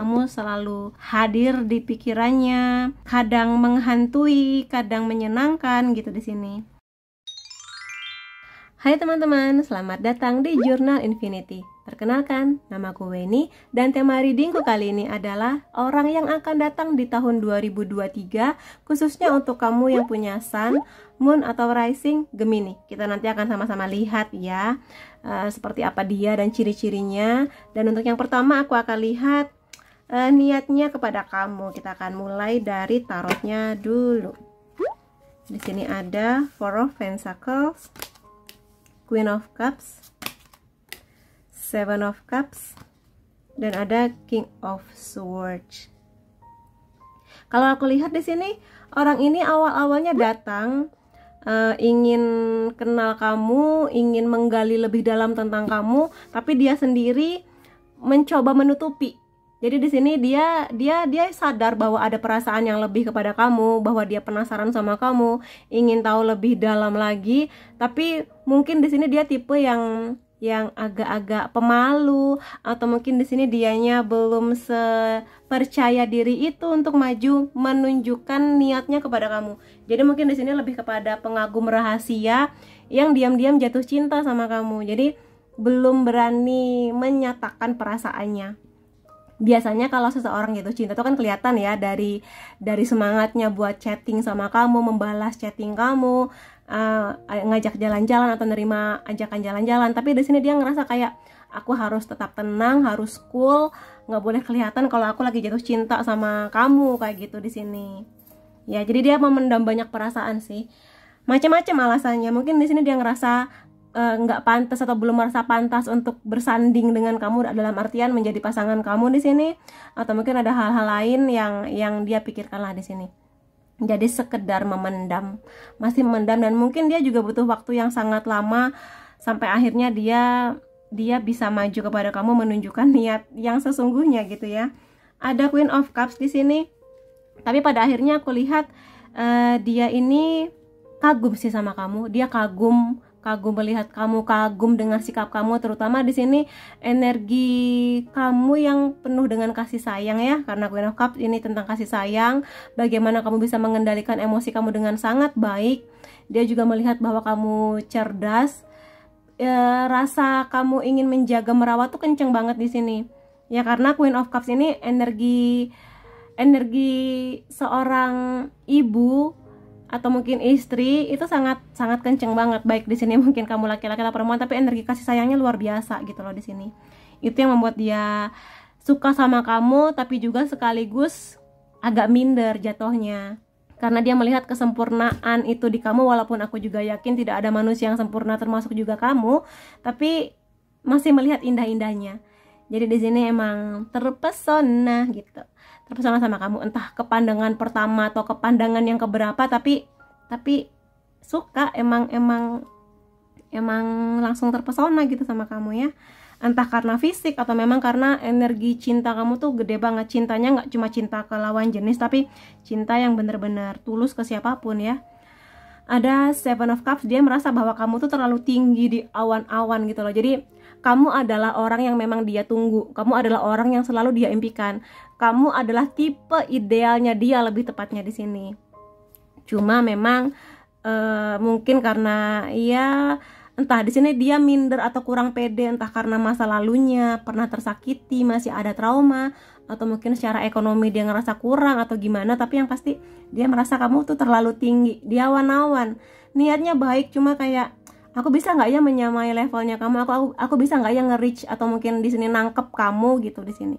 kamu selalu hadir di pikirannya, kadang menghantui, kadang menyenangkan gitu di sini. Hai teman-teman, selamat datang di Jurnal Infinity. Perkenalkan, namaku Weni dan tema readingku kali ini adalah orang yang akan datang di tahun 2023, khususnya untuk kamu yang punya Sun, Moon atau Rising Gemini. Kita nanti akan sama-sama lihat ya, seperti apa dia dan ciri-cirinya. Dan untuk yang pertama aku akan lihat niatnya kepada kamu. Kita akan mulai dari tarotnya dulu. Di sini ada Four of Pentacles, Queen of Cups, Seven of Cups, dan ada King of Swords. Kalau aku lihat di sini, orang ini awal-awalnya datang ingin kenal kamu, ingin menggali lebih dalam tentang kamu, tapi dia sendiri mencoba menutupi. Jadi di sini dia sadar bahwa ada perasaan yang lebih kepada kamu, bahwa dia penasaran sama kamu, ingin tahu lebih dalam lagi. Tapi mungkin di sini dia tipe yang agak-agak pemalu, atau mungkin di sini dianya belum sepercaya diri itu untuk maju menunjukkan niatnya kepada kamu. Jadi mungkin di sini lebih kepada pengagum rahasia yang diam-diam jatuh cinta sama kamu. Jadi belum berani menyatakan perasaannya. Biasanya kalau seseorang jatuh cinta itu kan kelihatan ya dari semangatnya buat chatting sama kamu, membalas chatting kamu, ngajak jalan-jalan atau nerima ajakan jalan-jalan. Tapi di sini dia ngerasa kayak aku harus tetap tenang, harus cool, nggak boleh kelihatan kalau aku lagi jatuh cinta sama kamu kayak gitu di sini. Ya, jadi dia memendam banyak perasaan sih. Macam-macam alasannya. Mungkin di sini dia ngerasa nggak pantas atau belum merasa pantas untuk bersanding dengan kamu, dalam artian menjadi pasangan kamu di sini, atau mungkin ada hal-hal lain yang dia pikirkan lah di sini. Jadi sekedar memendam, masih memendam, dan mungkin dia juga butuh waktu yang sangat lama sampai akhirnya dia bisa maju kepada kamu, menunjukkan niat yang sesungguhnya gitu ya. Ada Queen of Cups di sini, tapi pada akhirnya aku lihat dia ini kagum sih sama kamu. Dia kagum melihat kamu, kagum dengan sikap kamu, terutama di sini energi kamu yang penuh dengan kasih sayang ya, karena Queen of Cups ini tentang kasih sayang, bagaimana kamu bisa mengendalikan emosi kamu dengan sangat baik. Dia juga melihat bahwa kamu cerdas, rasa kamu ingin menjaga merawat tuh kenceng banget di sini ya, karena Queen of Cups ini energi seorang ibu atau mungkin istri itu sangat kenceng banget, baik di sini mungkin kamu laki-laki atau perempuan, tapi energi kasih sayangnya luar biasa gitu loh di sini. Itu yang membuat dia suka sama kamu, tapi juga sekaligus agak minder jatuhnya, karena dia melihat kesempurnaan itu di kamu. Walaupun aku juga yakin tidak ada manusia yang sempurna, termasuk juga kamu, tapi masih melihat indah-indahnya. Jadi di sini emang terpesona gitu, terpesona sama kamu, entah ke pandangan pertama atau ke pandangan yang keberapa, tapi suka, emang langsung terpesona gitu sama kamu ya. Entah karena fisik atau memang karena energi cinta kamu tuh gede banget. Cintanya nggak cuma cinta ke lawan jenis, tapi cinta yang benar-benar tulus ke siapapun ya. Ada Seven of Cups, dia merasa bahwa kamu tuh terlalu tinggi di awan-awan gitu loh. Jadi kamu adalah orang yang memang dia tunggu, kamu adalah orang yang selalu dia impikan, kamu adalah tipe idealnya dia, lebih tepatnya di sini. Cuma memang mungkin karena ya entah di sini dia minder atau kurang pede, entah karena masa lalunya pernah tersakiti, masih ada trauma, atau mungkin secara ekonomi dia ngerasa kurang atau gimana, tapi yang pasti dia merasa kamu tuh terlalu tinggi di awan-awan. Niatnya baik, cuma kayak aku bisa nggak ya menyamai levelnya kamu, aku bisa nggak ya nge-reach atau mungkin di sini nangkep kamu gitu di sini.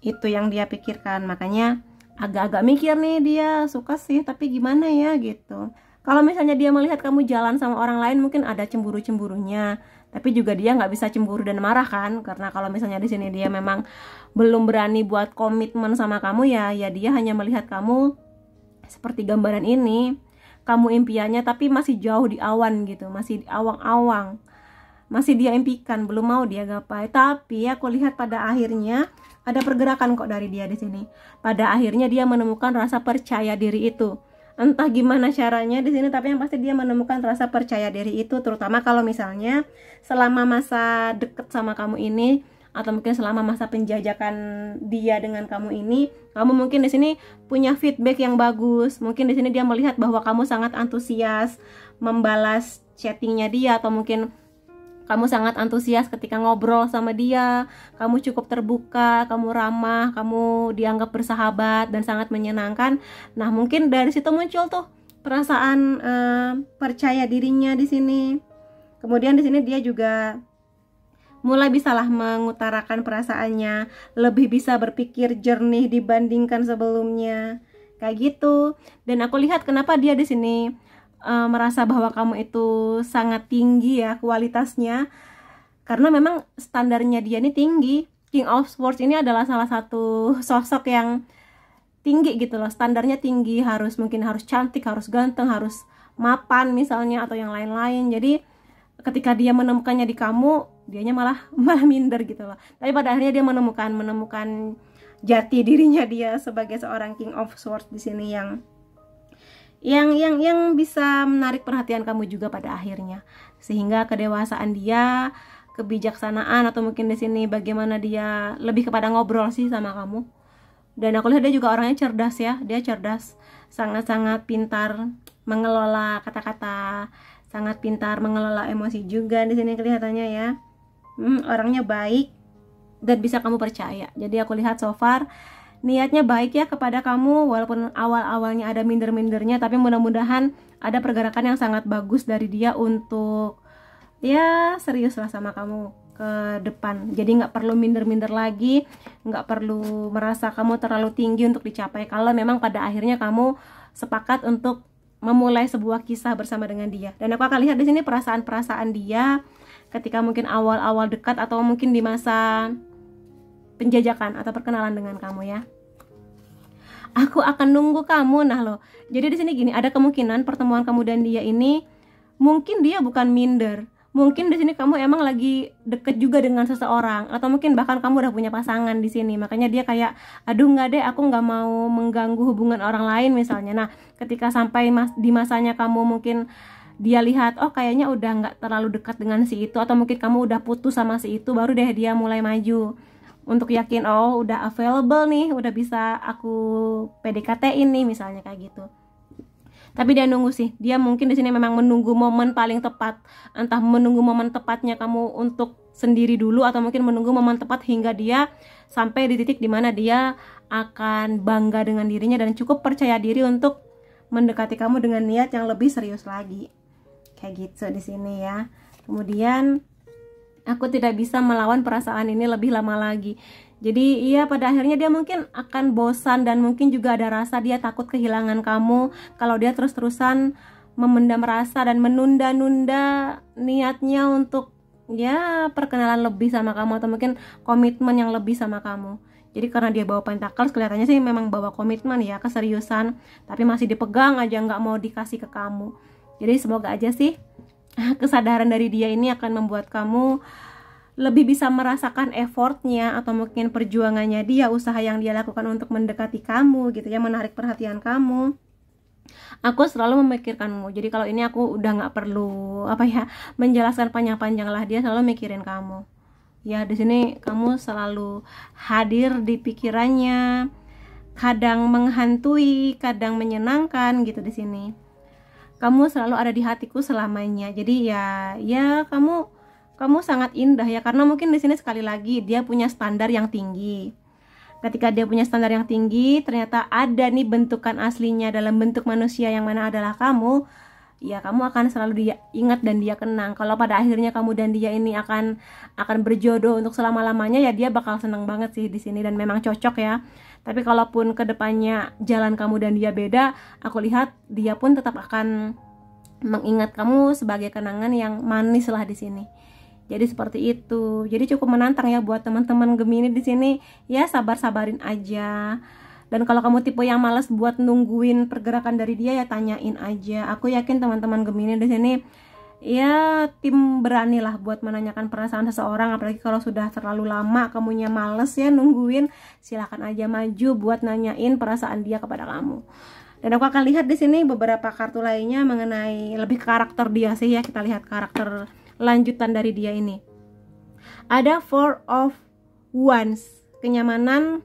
Itu yang dia pikirkan, makanya agak-agak mikir nih, dia suka sih tapi gimana ya gitu. Kalau misalnya dia melihat kamu jalan sama orang lain, mungkin ada cemburu-cemburunya, tapi juga dia nggak bisa cemburu dan marah kan, karena kalau misalnya di sini dia memang belum berani buat komitmen sama kamu ya dia hanya melihat kamu seperti gambaran ini, kamu impiannya tapi masih jauh di awan gitu, masih di awang-awang, masih dia impikan, belum mau dia gapai. Tapi aku lihat pada akhirnya ada pergerakan kok dari dia di sini. Pada akhirnya dia menemukan rasa percaya diri itu. Entah gimana caranya di sini, tapi yang pasti dia menemukan rasa percaya diri itu, terutama kalau misalnya selama masa deket sama kamu ini atau mungkin selama masa penjajakan dia dengan kamu ini, kamu mungkin di sini punya feedback yang bagus. Mungkin di sini dia melihat bahwa kamu sangat antusias membalas chattingnya dia, atau mungkin kamu sangat antusias ketika ngobrol sama dia, kamu cukup terbuka, kamu ramah, kamu dianggap bersahabat dan sangat menyenangkan. Nah, mungkin dari situ muncul tuh perasaan percaya dirinya di sini. Kemudian di sini dia juga mulai bisalah mengutarakan perasaannya, lebih bisa berpikir jernih dibandingkan sebelumnya. Kayak gitu. Dan aku lihat kenapa dia di sini merasa bahwa kamu itu sangat tinggi ya kualitasnya, karena memang standarnya dia ini tinggi. King of Swords ini adalah salah satu sosok yang tinggi gitu loh, standarnya tinggi, mungkin harus cantik, harus ganteng, harus mapan misalnya, atau yang lain-lain. Jadi ketika dia menemukannya di kamu, dianya malah minder gitu loh. Tapi pada akhirnya dia menemukan jati dirinya dia sebagai seorang King of Swords di sini yang bisa menarik perhatian kamu juga pada akhirnya. Sehingga kedewasaan dia, kebijaksanaan, atau mungkin di sini bagaimana dia lebih kepada ngobrol sih sama kamu. Dan aku lihat dia juga orangnya cerdas ya. Dia cerdas, sangat-sangat pintar mengelola kata-kata, sangat pintar mengelola emosi juga di sini kelihatannya ya. Orangnya baik dan bisa kamu percaya. Jadi aku lihat so far niatnya baik ya kepada kamu, walaupun awal-awalnya ada minder-mindernya, tapi mudah-mudahan ada pergerakan yang sangat bagus dari dia untuk ya serius lah sama kamu ke depan. Jadi nggak perlu minder-minder lagi, nggak perlu merasa kamu terlalu tinggi untuk dicapai, kalau memang pada akhirnya kamu sepakat untuk memulai sebuah kisah bersama dengan dia. Dan aku akan lihat di sini perasaan-perasaan dia ketika mungkin awal-awal dekat, atau mungkin di masa penjajakan atau perkenalan dengan kamu ya. Aku akan nunggu kamu. Nah loh, jadi di sini gini, ada kemungkinan pertemuan kamu dan dia ini mungkin dia bukan minder, mungkin di sini kamu emang lagi deket juga dengan seseorang, atau mungkin bahkan kamu udah punya pasangan di sini, makanya dia kayak aduh nggak deh, aku nggak mau mengganggu hubungan orang lain misalnya. Nah, ketika sampai di masanya kamu mungkin dia lihat oh kayaknya udah nggak terlalu dekat dengan si itu, atau mungkin kamu udah putus sama si itu, baru deh dia mulai maju untuk yakin oh udah available nih, udah bisa aku PDKT-in nih misalnya kayak gitu. Tapi dia nunggu sih, dia mungkin di sini memang menunggu momen paling tepat, entah menunggu momen tepatnya kamu untuk sendiri dulu, atau mungkin menunggu momen tepat hingga dia sampai di titik dimana dia akan bangga dengan dirinya dan cukup percaya diri untuk mendekati kamu dengan niat yang lebih serius lagi. Kayak gitu di sini ya. Kemudian aku tidak bisa melawan perasaan ini lebih lama lagi. Jadi iya, pada akhirnya dia mungkin akan bosan, dan mungkin juga ada rasa dia takut kehilangan kamu kalau dia terus-terusan memendam rasa dan menunda-nunda niatnya untuk ya perkenalan lebih sama kamu, atau mungkin komitmen yang lebih sama kamu. Jadi karena dia bawa Pentacles, kelihatannya sih memang bawa komitmen ya, keseriusan, tapi masih dipegang aja, nggak mau dikasih ke kamu. Jadi semoga aja sih kesadaran dari dia ini akan membuat kamu lebih bisa merasakan effortnya, atau mungkin perjuangannya dia, usaha yang dia lakukan untuk mendekati kamu gitu ya, menarik perhatian kamu. Aku selalu memikirkanmu. Jadi kalau ini aku udah nggak perlu menjelaskan panjang-panjang lah, dia selalu mikirin kamu. Ya di sini kamu selalu hadir di pikirannya, kadang menghantui, kadang menyenangkan gitu di sini. Kamu selalu ada di hatiku selamanya. Jadi ya kamu sangat indah ya, karena mungkin di sini sekali lagi dia punya standar yang tinggi. Ketika dia punya standar yang tinggi, ternyata ada nih bentukan aslinya dalam bentuk manusia yang mana adalah kamu. Ya kamu akan selalu dia ingat dan dia kenang. Kalau pada akhirnya kamu dan dia ini akan berjodoh untuk selama-lamanya, ya dia bakal seneng banget sih di sini, dan memang cocok ya. Tapi kalaupun kedepannya jalan kamu dan dia beda, aku lihat dia pun tetap akan mengingat kamu sebagai kenangan yang manis lah di sini. Jadi seperti itu. Jadi cukup menantang ya buat teman-teman Gemini di sini. Ya sabar-sabarin aja. Dan kalau kamu tipe yang malas buat nungguin pergerakan dari dia, ya tanyain aja. Aku yakin teman-teman Gemini di sini ya tim berani lah buat menanyakan perasaan seseorang. Apalagi kalau sudah terlalu lama kamunya males ya nungguin, silakan aja maju buat nanyain perasaan dia kepada kamu. Dan aku akan lihat di sini beberapa kartu lainnya mengenai lebih karakter dia sih ya. Kita lihat karakter lanjutan dari dia ini. Ada Four of wants, kenyamanan,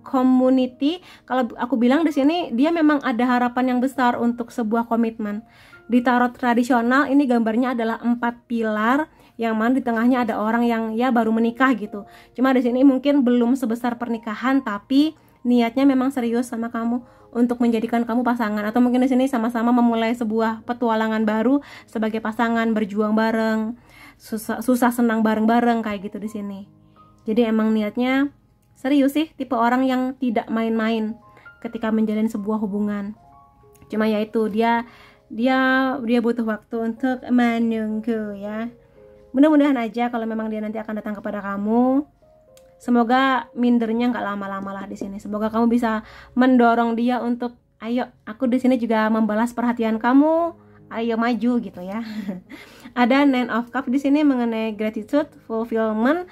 community. Kalau aku bilang di sini dia memang ada harapan yang besar untuk sebuah komitmen. Di tarot tradisional ini gambarnya adalah 4 pilar, yang mana di tengahnya ada orang yang ya baru menikah gitu. Cuma di sini mungkin belum sebesar pernikahan, tapi niatnya memang serius sama kamu untuk menjadikan kamu pasangan, atau mungkin di sini sama-sama memulai sebuah petualangan baru sebagai pasangan, berjuang bareng, susah senang bareng-bareng kayak gitu di sini. Jadi emang niatnya serius sih, tipe orang yang tidak main-main ketika menjalin sebuah hubungan. Cuma ya itu dia butuh waktu untuk menunggu ya. Mudah-mudahan aja kalau memang dia nanti akan datang kepada kamu, semoga mindernya nggak lama-lama lah di sini. Semoga kamu bisa mendorong dia untuk, ayo, aku di sini juga membalas perhatian kamu, ayo maju gitu ya. Ada 9 of Cups di sini mengenai gratitude, fulfillment.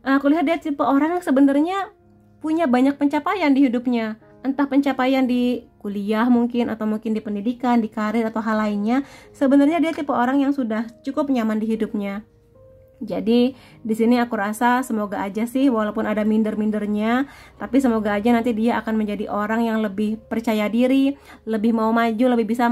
Aku lihat dia tipe orang yang sebenarnya punya banyak pencapaian di hidupnya. Entah pencapaian di kuliah mungkin, atau mungkin di pendidikan, di karir, atau hal lainnya. Sebenarnya dia tipe orang yang sudah cukup nyaman di hidupnya. Jadi di sini aku rasa semoga aja sih, walaupun ada minder-mindernya, tapi semoga aja nanti dia akan menjadi orang yang lebih percaya diri, lebih mau maju, lebih bisa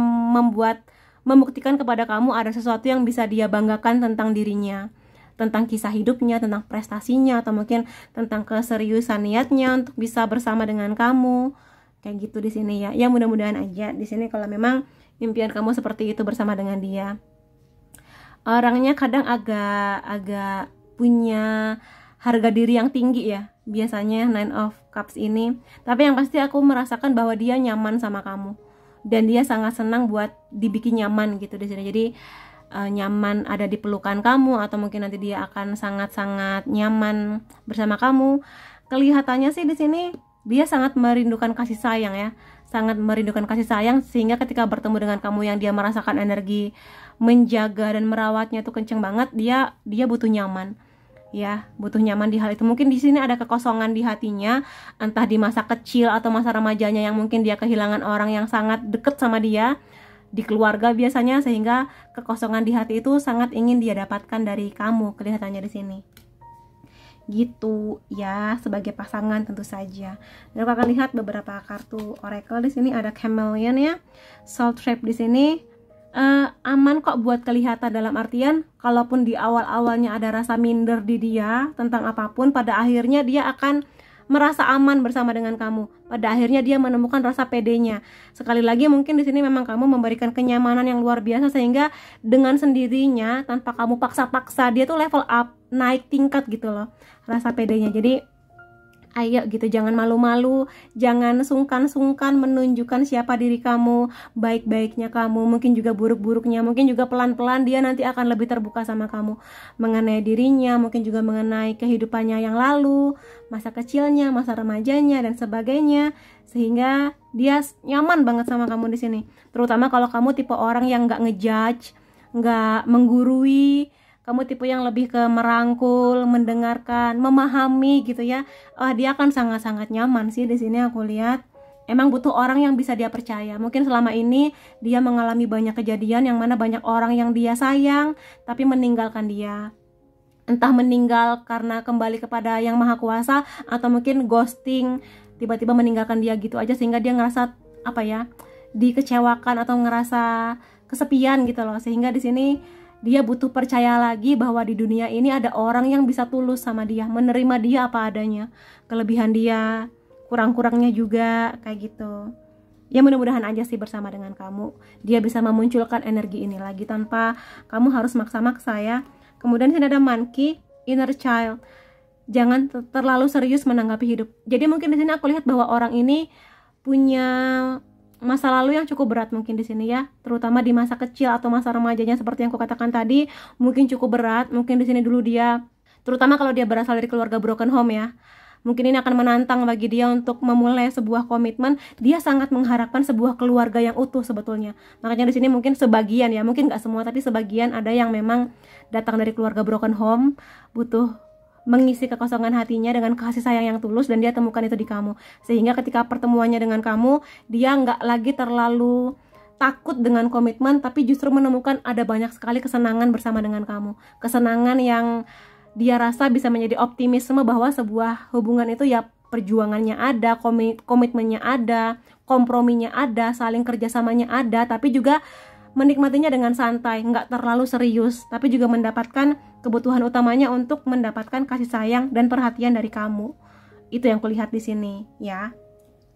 membuktikan kepada kamu ada sesuatu yang bisa dia banggakan tentang dirinya, tentang kisah hidupnya, tentang prestasinya, atau mungkin tentang keseriusan niatnya untuk bisa bersama dengan kamu. Kayak gitu di sini ya. Ya mudah-mudahan aja di sini kalau memang impian kamu seperti itu bersama dengan dia. Orangnya kadang agak punya harga diri yang tinggi ya, biasanya 9 of Cups ini. Tapi yang pasti aku merasakan bahwa dia nyaman sama kamu, dan dia sangat senang buat dibikin nyaman gitu di sini. Jadi nyaman ada di pelukan kamu, atau mungkin nanti dia akan sangat-sangat nyaman bersama kamu. Kelihatannya sih di sini dia sangat merindukan kasih sayang ya, sangat merindukan kasih sayang, sehingga ketika bertemu dengan kamu yang dia merasakan energi menjaga dan merawatnya tuh kenceng banget, dia butuh nyaman ya, butuh nyaman di hal itu. Mungkin di sini ada kekosongan di hatinya, entah di masa kecil atau masa remajanya yang mungkin dia kehilangan orang yang sangat deket sama dia di keluarga biasanya, sehingga kekosongan di hati itu sangat ingin dia dapatkan dari kamu, kelihatannya di sini gitu ya, sebagai pasangan tentu saja. Dan aku akan lihat beberapa kartu oracle. Di sini ada Chameleon ya, Soul Trap di sini. Aman kok buat kelihatan, dalam artian kalaupun di awal-awalnya ada rasa minder di dia tentang apapun, pada akhirnya dia akan merasa aman bersama dengan kamu. Pada akhirnya dia menemukan rasa pedenya. Sekali lagi mungkin di sini memang kamu memberikan kenyamanan yang luar biasa, sehingga dengan sendirinya tanpa kamu paksa-paksa dia tuh level up, naik tingkat gitu loh rasa pedenya. Jadi ayo gitu, jangan malu-malu, jangan sungkan-sungkan menunjukkan siapa diri kamu, baik-baiknya kamu, mungkin juga buruk-buruknya, mungkin juga pelan-pelan dia nanti akan lebih terbuka sama kamu mengenai dirinya, mungkin juga mengenai kehidupannya yang lalu, masa kecilnya, masa remajanya dan sebagainya, sehingga dia nyaman banget sama kamu di sini. Terutama kalau kamu tipe orang yang nggak ngejudge, nggak menggurui, kamu tipe yang lebih ke merangkul, mendengarkan, memahami gitu ya. Dia akan sangat-sangat nyaman sih di sini aku lihat. Emang butuh orang yang bisa dia percaya. Mungkin selama ini dia mengalami banyak kejadian yang mana banyak orang yang dia sayang tapi meninggalkan dia. Entah meninggal karena kembali kepada Yang Maha Kuasa, atau mungkin ghosting, tiba-tiba meninggalkan dia gitu aja, sehingga dia ngerasa dikecewakan atau ngerasa kesepian gitu loh. Sehingga di sini dia butuh percaya lagi bahwa di dunia ini ada orang yang bisa tulus sama dia, menerima dia apa adanya, kelebihan dia, kurang-kurangnya juga, kayak gitu. Ya mudah-mudahan aja sih bersama dengan kamu dia bisa memunculkan energi ini lagi tanpa kamu harus maksa-maksa ya. Kemudian sini ada Monkey, Inner Child. Jangan terlalu serius menanggapi hidup. Jadi mungkin di sini aku lihat bahwa orang ini punya masa lalu yang cukup berat mungkin di sini ya, terutama di masa kecil atau masa remajanya seperti yang aku katakan tadi, mungkin cukup berat. Mungkin di sini dulu dia, terutama kalau dia berasal dari keluarga broken home ya, mungkin ini akan menantang bagi dia untuk memulai sebuah komitmen. Dia sangat mengharapkan sebuah keluarga yang utuh sebetulnya. Makanya di sini mungkin sebagian ya, mungkin nggak semua, tapi sebagian ada yang memang datang dari keluarga broken home, butuh mengisi kekosongan hatinya dengan kasih sayang yang tulus, dan dia temukan itu di kamu. Sehingga ketika pertemuannya dengan kamu, dia nggak lagi terlalu takut dengan komitmen, tapi justru menemukan ada banyak sekali kesenangan bersama dengan kamu. Kesenangan yang dia rasa bisa menjadi optimisme bahwa sebuah hubungan itu ya perjuangannya ada, komitmennya ada, komprominya ada, saling kerjasamanya ada, tapi juga menikmatinya dengan santai, nggak terlalu serius, tapi juga mendapatkan kebutuhan utamanya untuk mendapatkan kasih sayang dan perhatian dari kamu. Itu yang kulihat di sini, ya.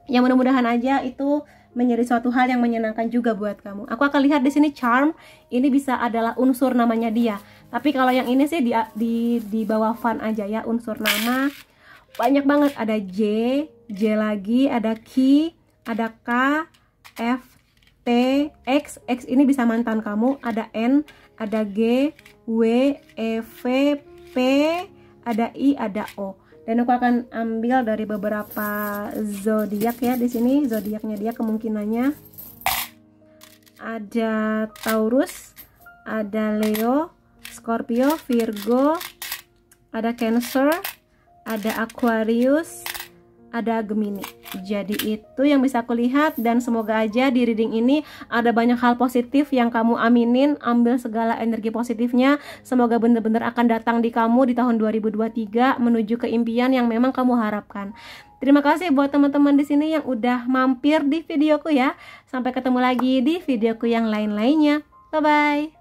Yang mudah-mudahan aja itu menjadi suatu hal yang menyenangkan juga buat kamu. Aku akan lihat di sini charm, ini bisa adalah unsur namanya dia. Tapi kalau yang ini sih di bawah fun aja ya, unsur nama. Banyak banget, ada J lagi, ada K, ada K, F, T, X ini bisa mantan kamu, ada N, ada G, W, E, V, P, ada I, ada O. Dan aku akan ambil dari beberapa zodiak ya di sini. Zodiaknya dia kemungkinannya ada Taurus, ada Leo, Scorpio, Virgo, ada Cancer, ada Aquarius, ada Gemini. Jadi itu yang bisa aku lihat, dan semoga aja di reading ini ada banyak hal positif yang kamu aminin, ambil segala energi positifnya. Semoga benar-benar akan datang di kamu di tahun 2023 menuju ke impian yang memang kamu harapkan. Terima kasih buat teman-teman di sini yang udah mampir di videoku ya. Sampai ketemu lagi di videoku yang lain-lainnya. Bye bye.